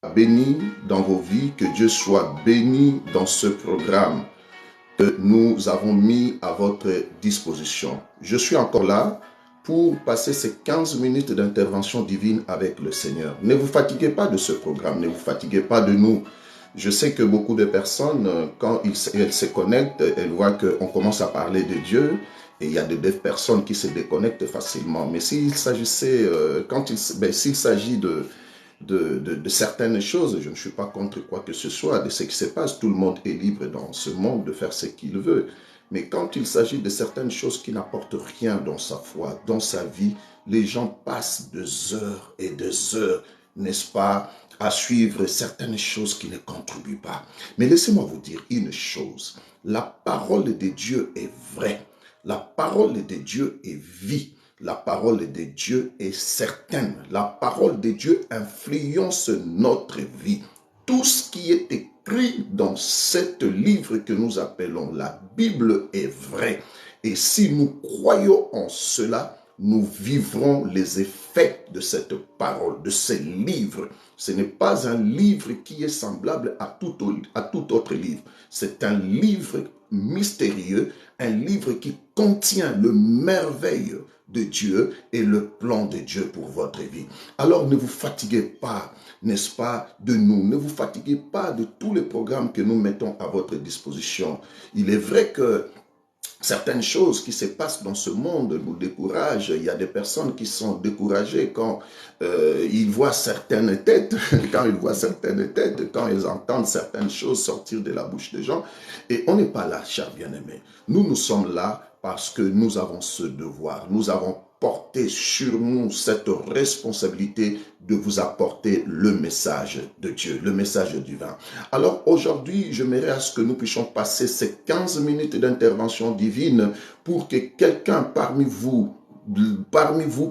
béni dans vos vies, que Dieu soit béni dans ce programme que nous avons mis à votre disposition. Je suis encore là pour passer ces 15 minutes d'intervention divine avec le Seigneur. Ne vous fatiguez pas de ce programme, ne vous fatiguez pas de nous. Je sais que beaucoup de personnes, quand elles se connectent, elles voient qu'on commence à parler de Dieu et il y a des personnes qui se déconnectent facilement. Mais s'il s'agissait, s'il s'agit de certaines choses, je ne suis pas contre quoi que ce soit, de ce qui se passe. Tout le monde est libre dans ce monde de faire ce qu'il veut. Mais quand il s'agit de certaines choses qui n'apportent rien dans sa foi, dans sa vie, les gens passent des heures et des heures, n'est-ce pas, à suivre certaines choses qui ne contribuent pas. Mais laissez-moi vous dire une chose. La parole de Dieu est vraie. La parole de Dieu est vie. La parole de Dieu est certaine. La parole de Dieu influence notre vie. Tout ce qui est écrit dans ce livre que nous appelons la Bible est vrai. Et si nous croyons en cela, nous vivrons les effets de cette parole, de ce livre. Ce n'est pas un livre qui est semblable à tout autre livre. C'est un livre mystérieux, un livre qui contient le merveille de Dieu et le plan de Dieu pour votre vie. Alors ne vous fatiguez pas, n'est-ce pas, de nous. Ne vous fatiguez pas de tous les programmes que nous mettons à votre disposition. Il est vrai que certaines choses qui se passent dans ce monde nous découragent. Il y a des personnes qui sont découragées quand ils voient certaines têtes, quand ils entendent certaines choses sortir de la bouche des gens. Et on n'est pas là, chers bien-aimés. Nous sommes là parce que nous avons ce devoir. Nous avons porté sur nous cette responsabilité de vous apporter le message de Dieu, le message divin. Alors aujourd'hui, j'aimerais à ce que nous puissions passer ces 15 minutes d'intervention divine pour que quelqu'un parmi vous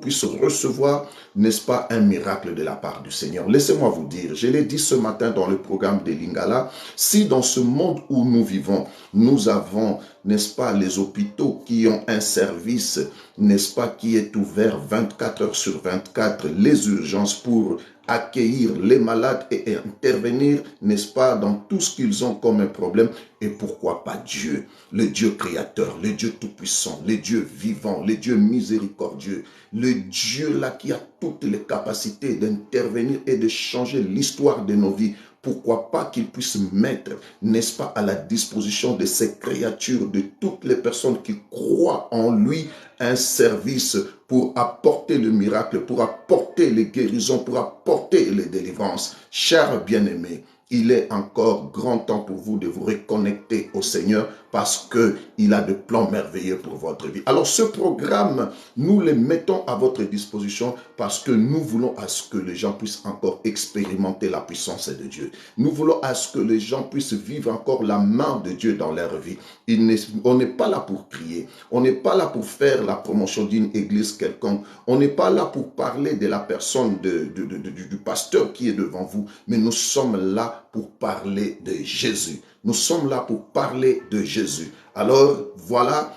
puisse recevoir, n'est-ce pas, un miracle de la part du Seigneur. Laissez-moi vous dire, je l'ai dit ce matin dans le programme de Lingala, si dans ce monde où nous vivons, nous avons, n'est-ce pas, les hôpitaux qui ont un service, n'est-ce pas, qui est ouvert 24 heures sur 24, les urgences pour accueillir les malades et intervenir, n'est-ce pas, dans tout ce qu'ils ont comme un problème. Et pourquoi pas Dieu, le Dieu créateur, le Dieu tout-puissant, le Dieu vivant, le Dieu miséricordieux, le Dieu là qui a toutes les capacités d'intervenir et de changer l'histoire de nos vies. Pourquoi pas qu'il puisse mettre, n'est-ce pas, à la disposition de ces créatures, de toutes les personnes qui croient en lui, un service pour apporter le miracle, pour apporter les guérisons, pour apporter les délivrances. Chers bien-aimés, il est encore grand temps pour vous de vous reconnecter au Seigneur parce qu'il a de plans merveilleux pour votre vie. Alors ce programme, nous le mettons à votre disposition parce que nous voulons à ce que les gens puissent encore expérimenter la puissance de Dieu. Nous voulons à ce que les gens puissent vivre encore la main de Dieu dans leur vie. On n'est pas là pour prier, on n'est pas là pour faire la promotion d'une église quelconque, on n'est pas là pour parler de la personne du pasteur qui est devant vous, mais nous sommes là pour parler de Jésus. Nous sommes là pour parler de Jésus. Alors voilà,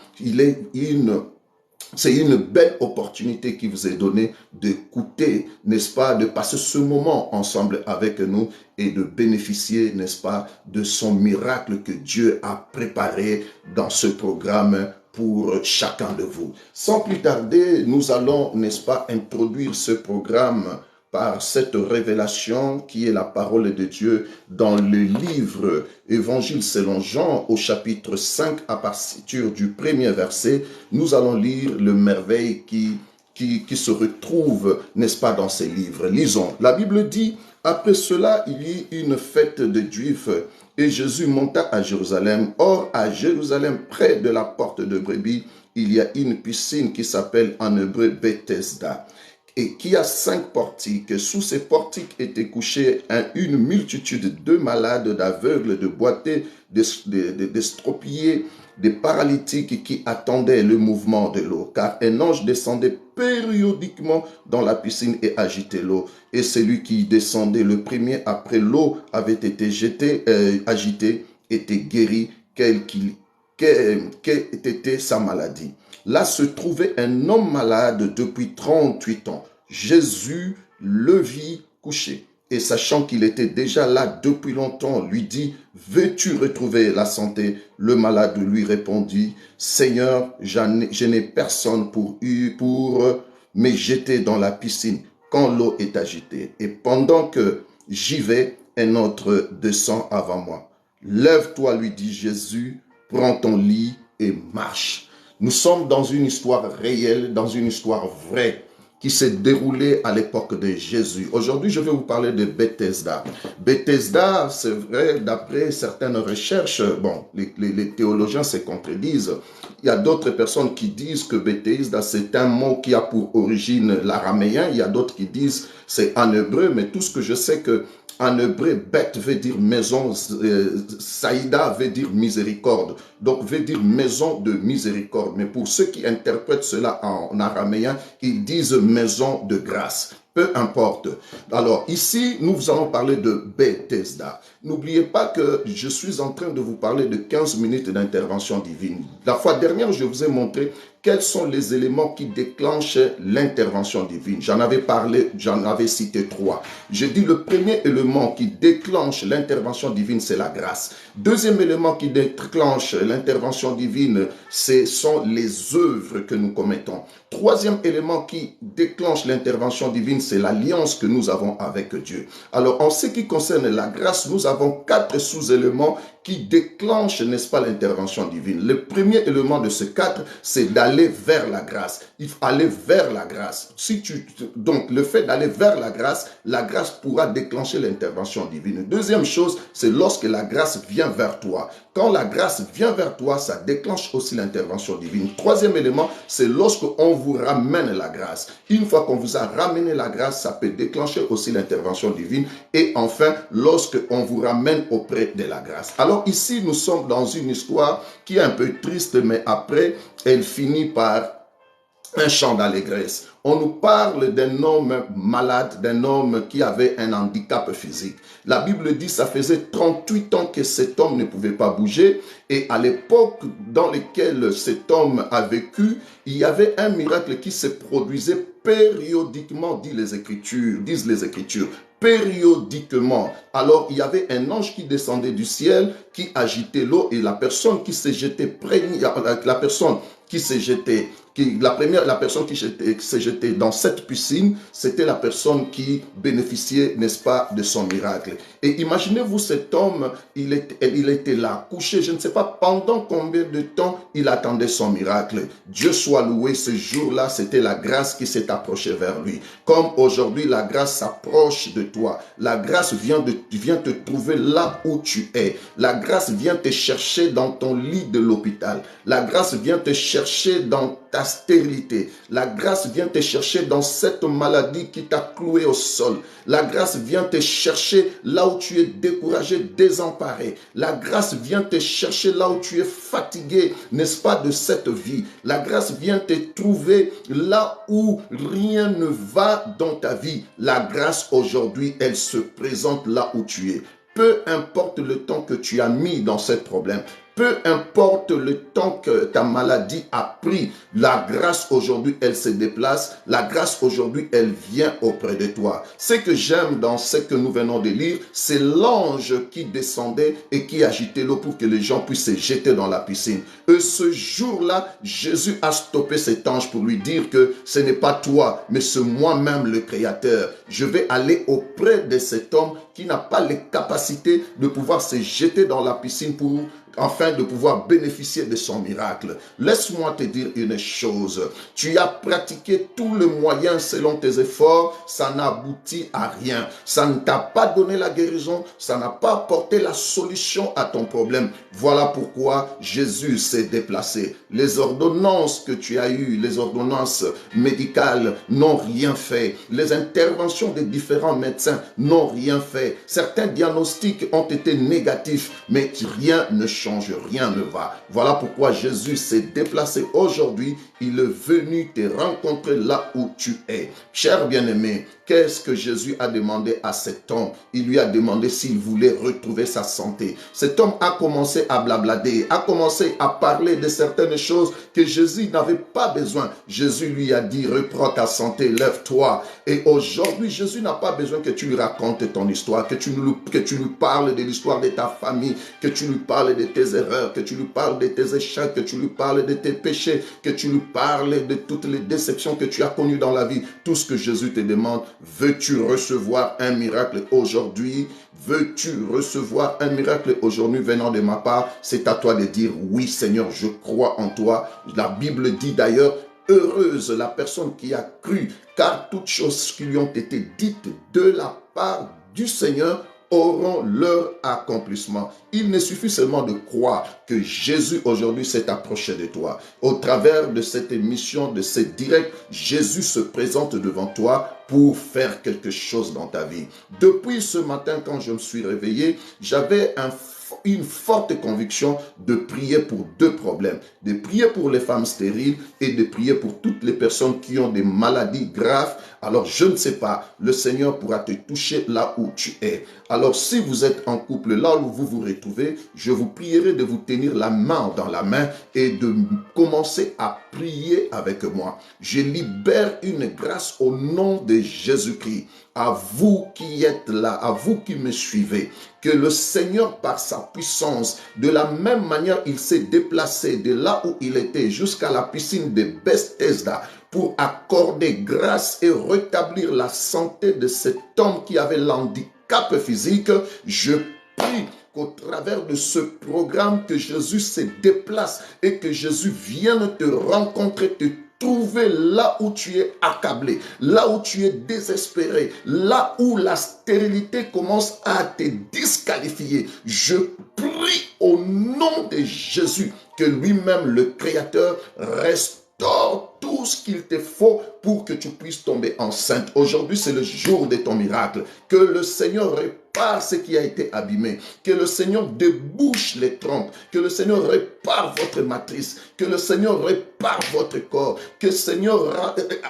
c'est une belle opportunité qui vous est donnée d'écouter, n'est-ce pas, de passer ce moment ensemble avec nous et de bénéficier, n'est-ce pas, de son miracle que Dieu a préparé dans ce programme pour chacun de vous. Sans plus tarder, nous allons, n'est-ce pas, introduire ce programme par cette révélation qui est la parole de Dieu dans le livre Évangile selon Jean au chapitre 5 à partir du premier verset. Nous allons lire le merveille qui se retrouve, n'est-ce pas, dans ces livres. Lisons. La Bible dit, après cela, il y eut une fête de Juifs et Jésus monta à Jérusalem. Or, à Jérusalem, près de la porte de Brebis, il y a une piscine qui s'appelle en hébreu Bethesda et qui a 5 portiques. Sous ces portiques étaient couchés une multitude de malades, d'aveugles, de boiteux, d'estropiés, des paralytiques qui attendaient le mouvement de l'eau, car un ange descendait périodiquement dans la piscine et agitait l'eau. Et celui qui descendait le premier après l'eau avait été agité, était guéri, quelle était sa maladie. Là se trouvait un homme malade depuis 38 ans. Jésus le vit couché et sachant qu'il était déjà là depuis longtemps, lui dit, veux-tu retrouver la santé? Le malade lui répondit, Seigneur, je n'ai personne pour me jeter dans la piscine quand l'eau est agitée. Et pendant que j'y vais, un autre descend avant moi. Lève-toi, lui dit Jésus, prends ton lit et marche. Nous sommes dans une histoire réelle, dans une histoire vraie, qui s'est déroulée à l'époque de Jésus. Aujourd'hui, je vais vous parler de Bethesda. Bethesda, c'est vrai, d'après certaines recherches, bon, les théologiens se contredisent. Il y a d'autres personnes qui disent que Bethesda, c'est un mot qui a pour origine l'araméen. Il y a d'autres qui disent c'est en hébreu, mais tout ce que je sais que en hébreu, Beth veut dire maison, Saïda veut dire miséricorde. Donc, veut dire maison de miséricorde. Mais pour ceux qui interprètent cela en araméen, ils disent maison de grâce. Peu importe. Alors, ici, nous allons parler de Bethesda. N'oubliez pas que je suis en train de vous parler de 15 minutes d'intervention divine. La fois dernière, je vous ai montré quels sont les éléments qui déclenchent l'intervention divine. J'en avais cité 3. J'ai dit le premier élément qui déclenche l'intervention divine, c'est la grâce. Deuxième élément qui déclenche l'intervention divine, ce sont les œuvres que nous commettons. Troisième élément qui déclenche l'intervention divine, c'est l'alliance que nous avons avec Dieu. Alors, en ce qui concerne la grâce, nous avons 4 sous-éléments qui déclenchent, n'est-ce pas, l'intervention divine. Le premier élément de ces 4, c'est d'aller vers la grâce. Il faut aller vers la grâce. Donc, le fait d'aller vers la grâce pourra déclencher l'intervention divine. Deuxième chose, c'est lorsque la grâce vient vers toi. Quand la grâce vient vers toi, ça déclenche aussi l'intervention divine. Troisième élément, c'est lorsque on vous ramène la grâce. Une fois qu'on vous a ramené la grâce, ça peut déclencher aussi l'intervention divine. Et enfin, lorsque on vous ramène auprès de la grâce. Alors ici, nous sommes dans une histoire qui est un peu triste, mais après, elle finit par un chant d'allégresse. On nous parle d'un homme malade, d'un homme qui avait un handicap physique. La Bible dit que ça faisait 38 ans que cet homme ne pouvait pas bouger. Et à l'époque dans laquelle cet homme a vécu, il y avait un miracle qui se produisait périodiquement, disent les Écritures. Périodiquement. Alors, il y avait un ange qui descendait du ciel, qui agitait l'eau, et la personne qui s'est jetée, la personne qui s'est jetée dans cette piscine, c'était la personne qui bénéficiait, n'est-ce pas, de son miracle. Et imaginez-vous cet homme, il était là, couché, je ne sais pas pendant combien de temps il attendait son miracle. Dieu soit loué, ce jour-là, c'était la grâce qui s'est approchée vers lui. Comme aujourd'hui, la grâce s'approche de toi. La grâce vient te trouver là où tu es. La grâce vient te chercher dans ton lit de l'hôpital. La grâce vient te chercher dans ta stérilité. La grâce vient te chercher dans cette maladie qui t'a cloué au sol. La grâce vient te chercher là où tu es découragé, désemparé. La grâce vient te chercher là où tu es fatigué, n'est-ce pas, de cette vie. La grâce vient te trouver là où rien ne va dans ta vie. La grâce aujourd'hui, elle se présente là où tu es. Peu importe le temps que tu as mis dans ce problème, peu importe le temps que ta maladie a pris, la grâce aujourd'hui, elle se déplace. La grâce aujourd'hui, elle vient auprès de toi. Ce que j'aime dans ce que nous venons de lire, c'est l'ange qui descendait et qui agitait l'eau pour que les gens puissent se jeter dans la piscine. Et ce jour-là, Jésus a stoppé cet ange pour lui dire que ce n'est pas toi, mais c'est moi-même le Créateur. Je vais aller auprès de cet homme qui n'a pas les capacités de pouvoir se jeter dans la piscine afin de pouvoir bénéficier de son miracle. Laisse-moi te dire une chose. Tu as pratiqué tout le moyen selon tes efforts, ça n'a abouti à rien. Ça ne t'a pas donné la guérison, ça n'a pas apporté la solution à ton problème. Voilà pourquoi Jésus s'est déplacé. Les ordonnances que tu as eues, les ordonnances médicales n'ont rien fait. Les interventions des différents médecins n'ont rien fait. Certains diagnostics ont été négatifs, mais rien ne change. change, rien ne va. Voilà pourquoi Jésus s'est déplacé aujourd'hui. Il est venu te rencontrer là où tu es. Cher bien-aimé, qu'est-ce que Jésus a demandé à cet homme? Il lui a demandé s'il voulait retrouver sa santé. Cet homme a commencé à blablader, a commencé à parler de certaines choses que Jésus n'avait pas besoin. Jésus lui a dit, reprends ta santé, lève-toi. Et aujourd'hui, Jésus n'a pas besoin que tu lui racontes ton histoire, que tu lui parles de l'histoire de ta famille, que tu lui parles de tes erreurs, que tu lui parles de tes échecs, que tu lui parles de tes péchés, que tu lui parles de toutes les déceptions que tu as connues dans la vie. Tout ce que Jésus te demande, veux-tu recevoir un miracle aujourd'hui? Veux-tu recevoir un miracle aujourd'hui venant de ma part? C'est à toi de dire, oui Seigneur, je crois en toi. La Bible dit d'ailleurs, heureuse la personne qui a cru, car toutes choses qui lui ont été dites de la part du Seigneur auront leur accomplissement. Il ne suffit seulement de croire que Jésus aujourd'hui s'est approché de toi. Au travers de cette émission, de ce direct, Jésus se présente devant toi pour faire quelque chose dans ta vie. Depuis ce matin, quand je me suis réveillé, j'avais une forte conviction de prier pour deux problèmes. De prier pour les femmes stériles et de prier pour toutes les personnes qui ont des maladies graves. Alors je ne sais pas, le Seigneur pourra te toucher là où tu es. Alors si vous êtes en couple, là où vous vous retrouvez, je vous prierai de vous tenir la main dans la main et de commencer à prier avec moi. Je libère une grâce au nom de Jésus-Christ. À vous qui êtes là, à vous qui me suivez, que le Seigneur par sa puissance, de la même manière il s'est déplacé de là où il était jusqu'à la piscine de Bethesda pour accorder grâce et rétablir la santé de cet homme qui avait l'handicap physique. Je prie qu'au travers de ce programme, que Jésus se déplace et que Jésus vienne te rencontrer, te trouver là où tu es accablé, là où tu es désespéré, là où la stérilité commence à te disqualifier. Je prie au nom de Jésus que lui-même, le Créateur, restaure tout ce qu'il te faut pour que tu puisses tomber enceinte. Aujourd'hui, c'est le jour de ton miracle. Que le Seigneur répare ce qui a été abîmé. Que le Seigneur débouche les trompes. Que le Seigneur répare votre matrice. Que le Seigneur répare votre corps. Que le Seigneur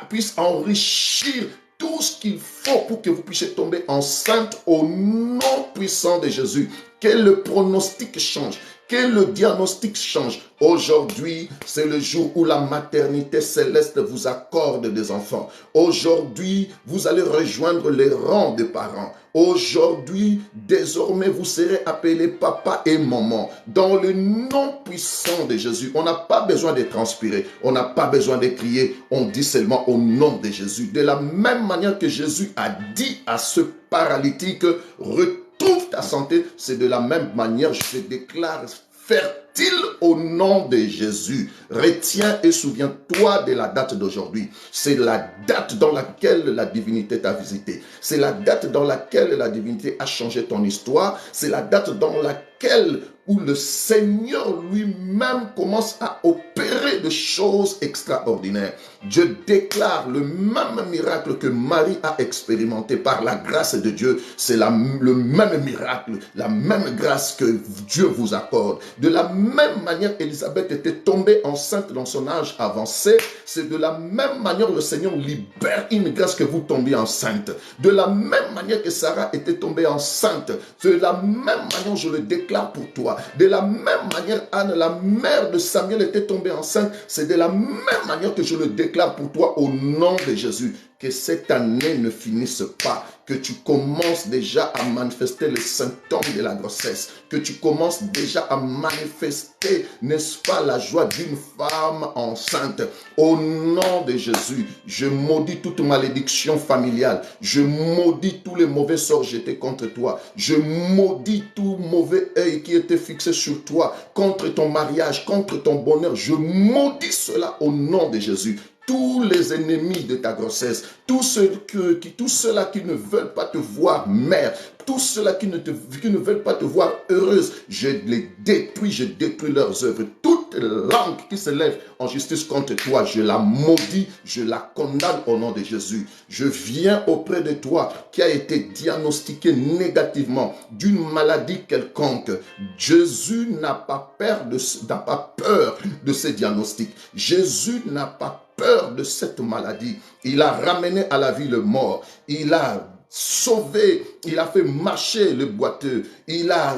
puisse enrichir tout ce qu'il faut pour que vous puissiez tomber enceinte au nom puissant de Jésus. Que le pronostic change. Que le diagnostic change. Aujourd'hui, c'est le jour où la maternité céleste vous accorde des enfants. Aujourd'hui, vous allez rejoindre les rangs des parents. Aujourd'hui, désormais, vous serez appelés papa et maman. Dans le nom puissant de Jésus, on n'a pas besoin de transpirer. On n'a pas besoin de crier. On dit seulement au nom de Jésus. De la même manière que Jésus a dit à ce paralytique, retrouve ta santé, c'est de la même manière, je te déclare fertile au nom de Jésus. Retiens et souviens-toi de la date d'aujourd'hui. C'est la date dans laquelle la divinité t'a visité. C'est la date dans laquelle la divinité a changé ton histoire. C'est la date dans laquelle où le Seigneur lui-même commence à opérer des choses extraordinaires. Je déclare le même miracle que Marie a expérimenté par la grâce de Dieu. C'est le même miracle, la même grâce que Dieu vous accorde. De la même manière, Élisabeth était tombée enceinte dans son âge avancé. C'est de la même manière le Seigneur libère une grâce que vous tombiez enceinte. De la même manière que Sarah était tombée enceinte. De la même manière, je le déclare pour toi. De la même manière, Anne, la mère de Samuel, était tombée enceinte. C'est de la même manière que je le déclare pour toi au nom de Jésus. Que cette année ne finisse pas, que tu commences déjà à manifester les symptômes de la grossesse, que tu commences déjà à manifester, n'est-ce pas, la joie d'une femme enceinte. Au nom de Jésus, je maudis toute malédiction familiale, je maudis tous les mauvais sorts jetés contre toi, je maudis tout mauvais œil qui était fixé sur toi, contre ton mariage, contre ton bonheur, je maudis cela au nom de Jésus. tous les ennemis de ta grossesse, tous ceux-là qui ne veulent pas te voir mère, tous ceux-là qui ne veulent pas te voir heureuse, je les détruis, je détruis leurs œuvres. Toute langue qui se lève en justice contre toi, je la maudis, je la condamne au nom de Jésus. Je viens auprès de toi qui a été diagnostiqué négativement d'une maladie quelconque. Jésus n'a pas peur de ces diagnostics. Jésus n'a pas peur de cette maladie. Il a ramené à la vie le mort. Il a sauvé, il a fait marcher le boiteux, il a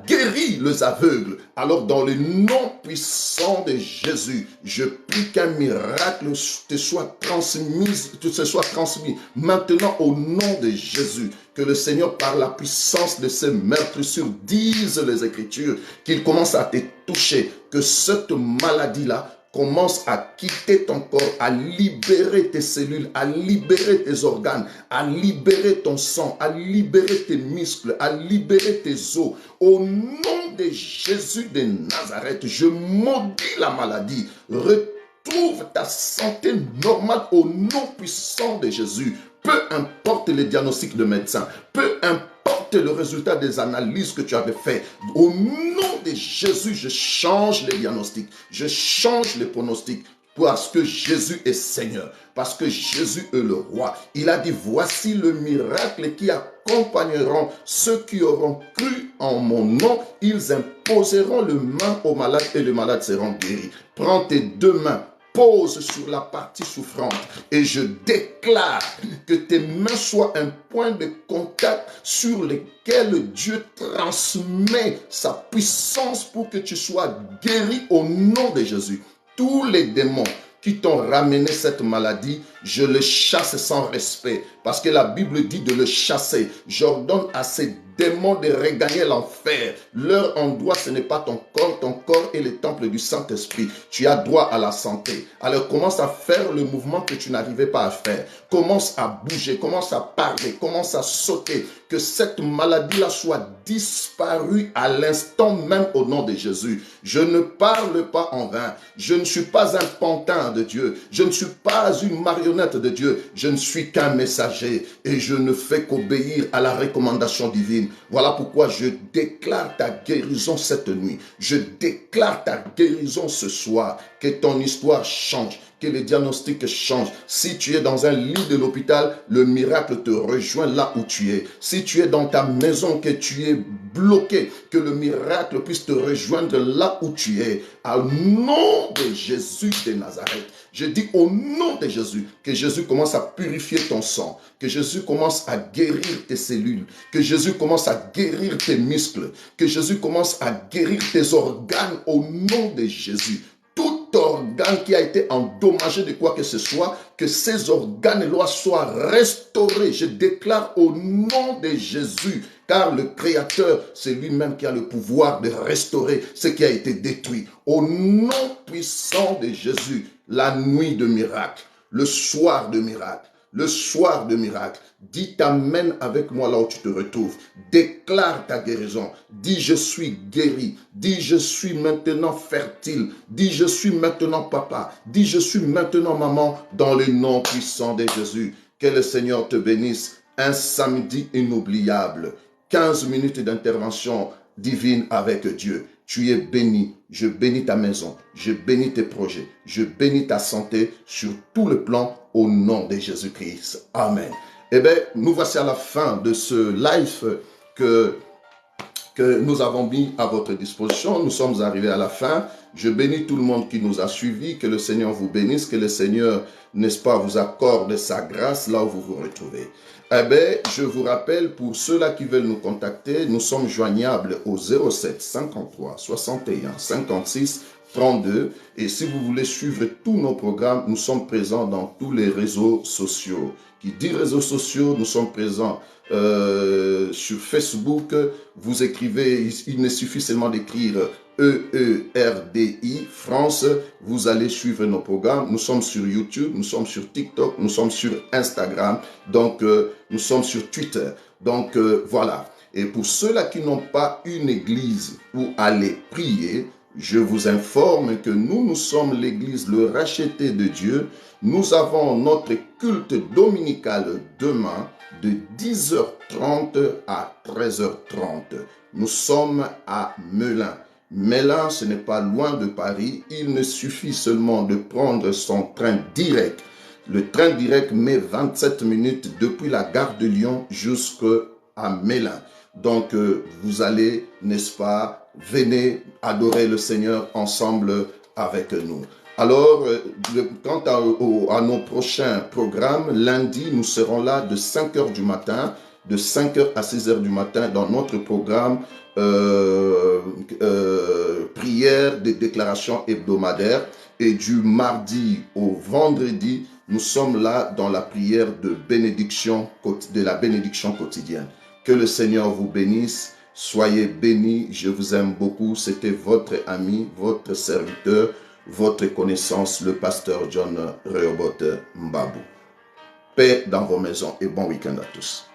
guéri les aveugles. Alors dans le nom puissant de Jésus, je prie qu'un miracle te soit transmis maintenant au nom de Jésus. Que le Seigneur, par la puissance de ses meurtrissures, dise les Écritures, qu'il commence à te toucher, que cette maladie-là commence à quitter ton corps, à libérer tes cellules, à libérer tes organes, à libérer ton sang, à libérer tes muscles, à libérer tes os. Au nom de Jésus de Nazareth, je maudis la maladie. Retrouve ta santé normale au nom puissant de Jésus. Peu importe les diagnostics de médecins, peu importe le résultat des analyses que tu avais fait, au nom de Jésus, je change les diagnostics, je change les pronostics, parce que Jésus est Seigneur, parce que Jésus est le roi. Il a dit, voici le miracle qui accompagneront ceux qui auront cru en mon nom. Ils imposeront le main aux malades et les malades seront guéris. Prends tes deux mains, pose sur la partie souffrante et je déclare que tes mains soient un point de contact sur lequel Dieu transmet sa puissance pour que tu sois guéri au nom de Jésus. Tous les démons qui t'ont ramené cette maladie, je le chasse sans respect parce que la Bible dit de le chasser. J'ordonne à ces démons de regagner l'enfer. Leur endroit, ce n'est pas ton corps est le temple du Saint-Esprit. Tu as droit à la santé. Alors commence à faire le mouvement que tu n'arrivais pas à faire. Commence à bouger, commence à parler, commence à sauter. Que cette maladie-là soit disparue à l'instant même au nom de Jésus. Je ne parle pas en vain. Je ne suis pas un pantin de Dieu. Je ne suis pas une marionnette de Dieu. Je ne suis qu'un messager et je ne fais qu'obéir à la recommandation divine. Voilà pourquoi je déclare ta guérison cette nuit. Je déclare ta guérison ce soir. Que ton histoire change. Que les diagnostics changent. Si tu es dans un lit de l'hôpital, le miracle te rejoint là où tu es. Si tu es dans ta maison, que tu es bloqué, que le miracle puisse te rejoindre là où tu es. Au nom de Jésus de Nazareth, je dis au nom de Jésus, que Jésus commence à purifier ton sang, que Jésus commence à guérir tes cellules, que Jésus commence à guérir tes muscles, que Jésus commence à guérir tes organes au nom de Jésus. Tout organe qui a été endommagé de quoi que ce soit, que ces organes-là soient restaurés. Je déclare au nom de Jésus, car le Créateur, c'est lui-même qui a le pouvoir de restaurer ce qui a été détruit. Au nom puissant de Jésus, la nuit de miracle, le soir de miracle, le soir de miracle, dis t'amène avec moi là où tu te retrouves. Déclare ta guérison. Dis je suis guéri. Dis je suis maintenant fertile. Dis je suis maintenant papa. Dis je suis maintenant maman dans le nom puissant de Jésus. Que le Seigneur te bénisse. Un samedi inoubliable. 15 minutes d'intervention divine avec Dieu. Tu es béni. Je bénis ta maison. Je bénis tes projets. Je bénis ta santé sur tout le plan au nom de Jésus-Christ. Amen. Eh bien, nous voici à la fin de ce live que nous avons mis à votre disposition. Nous sommes arrivés à la fin. Je bénis tout le monde qui nous a suivis. Que le Seigneur vous bénisse. Que le Seigneur, n'est-ce pas, vous accorde sa grâce là où vous vous retrouvez. Eh bien, je vous rappelle, pour ceux-là qui veulent nous contacter, nous sommes joignables au 07 53 61 56 32. Et si vous voulez suivre tous nos programmes, nous sommes présents dans tous les réseaux sociaux. Qui dit réseaux sociaux, nous sommes présents sur Facebook. Vous écrivez, il ne suffit seulement d'écrire EERDI France. Vous allez suivre nos programmes. Nous sommes sur YouTube, nous sommes sur TikTok, nous sommes sur Instagram. Donc, nous sommes sur Twitter. Donc, voilà. Et pour ceux-là qui n'ont pas une église où aller prier, Je vous informe que nous sommes l'église le racheté de Dieu. Nous avons notre culte dominical demain de 10h30 à 13h30. Nous sommes à Melun. Melun, ce n'est pas loin de Paris. Il ne suffit seulement de prendre son train direct. Le train direct met 27 minutes depuis la gare de Lyon jusqu'à Melun. Donc, vous allez, n'est-ce pas, venez adorer le Seigneur ensemble avec nous. Alors, quant à nos prochains programmes, lundi, nous serons là de 5h du matin, de 5h à 6h du matin dans notre programme prière de déclaration hebdomadaire. Et du mardi au vendredi, nous sommes là dans la prière de la bénédiction quotidienne. Que le Seigneur vous bénisse. Soyez bénis. Je vous aime beaucoup. C'était votre ami, votre serviteur, votre connaissance, le pasteur John Rehoboth Mbabou. Paix dans vos maisons et bon week-end à tous.